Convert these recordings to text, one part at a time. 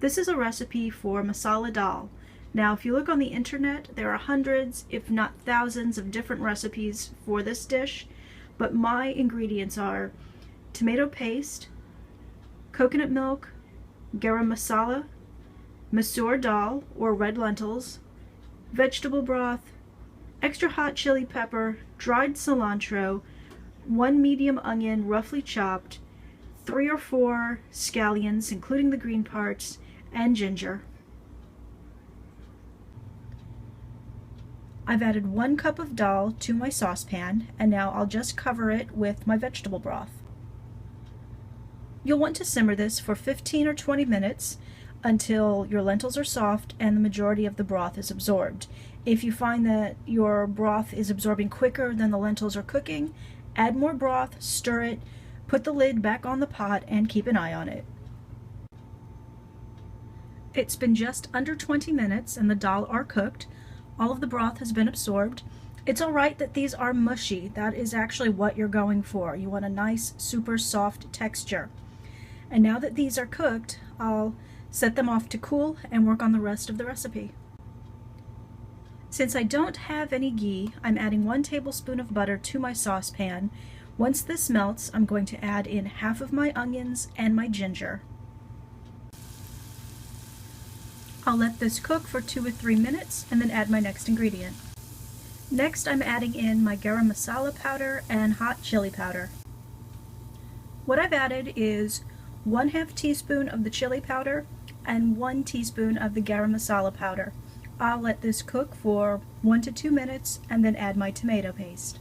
This is a recipe for masala dal. Now, if you look on the internet, there are hundreds, if not thousands, of different recipes for this dish, but my ingredients are tomato paste, coconut milk, garam masala, masoor dal or red lentils, vegetable broth, extra hot chili pepper, dried cilantro, 1 medium onion roughly chopped, 3 or 4 scallions including the green parts, and ginger. I've added 1 cup of dal to my saucepan, and now I'll just cover it with my vegetable broth. You'll want to simmer this for 15 or 20 minutes until your lentils are soft and the majority of the broth is absorbed. If you find that your broth is absorbing quicker than the lentils are cooking, add more broth, stir it, put the lid back on the pot, and keep an eye on it. It's been just under 20 minutes and the dal are cooked. All of the broth has been absorbed. It's alright that these are mushy. That is actually what you're going for. You want a nice, super soft texture. And now that these are cooked, I'll set them off to cool and work on the rest of the recipe. Since I don't have any ghee, I'm adding 1 tablespoon of butter to my saucepan. Once this melts, I'm going to add in half of my onions and my ginger. I'll let this cook for 2 or 3 minutes and then add my next ingredient. Next, I'm adding in my garam masala powder and hot chili powder. What I've added is 1/2 teaspoon of the chili powder and 1 teaspoon of the garam masala powder. I'll let this cook for 1 to 2 minutes and then add my tomato paste.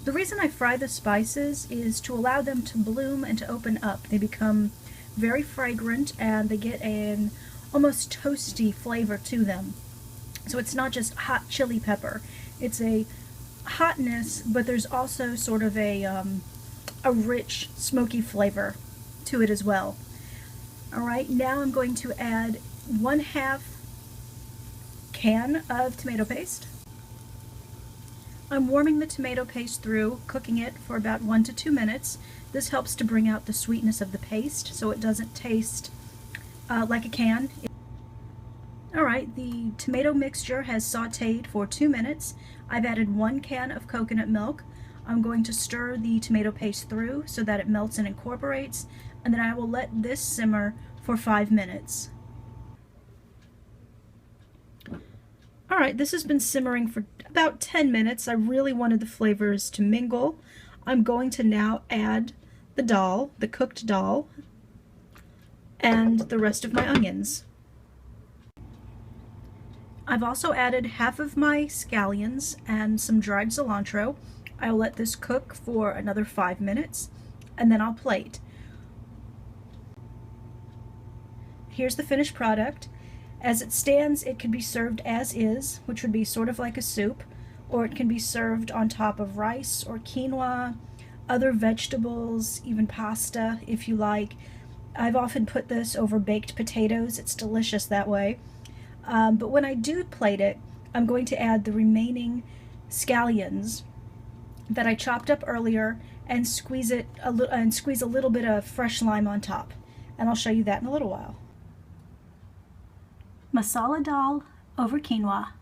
The reason I fry the spices is to allow them to bloom and to open up. They become very fragrant and they get an almost toasty flavor to them. So it's not just hot chili pepper. It's a hotness, but there's also sort of a rich smoky flavor to it as well. Alright, now I'm going to add 1/2 can of tomato paste. I'm warming the tomato paste through, cooking it for about 1 to 2 minutes. This helps to bring out the sweetness of the paste so it doesn't taste like a can. Alright, the tomato mixture has sauteed for 2 minutes. I've added 1 can of coconut milk. I'm going to stir the tomato paste through so that it melts and incorporates, and then I will let this simmer for 5 minutes. Alright, this has been simmering for about 10 minutes. I really wanted the flavors to mingle. I'm going to now add the dal, the cooked dal, and the rest of my onions. I've also added half of my scallions and some dried cilantro. I'll let this cook for another 5 minutes, and then I'll plate. Here's the finished product. As it stands, it can be served as is, which would be sort of like a soup, or it can be served on top of rice or quinoa, other vegetables, even pasta if you like. I've often put this over baked potatoes. It's delicious that way. But when I do plate it, I'm going to add the remaining scallions that I chopped up earlier and squeeze a little bit of fresh lime on top. And I'll show you that in a little while. Masala dal over quinoa.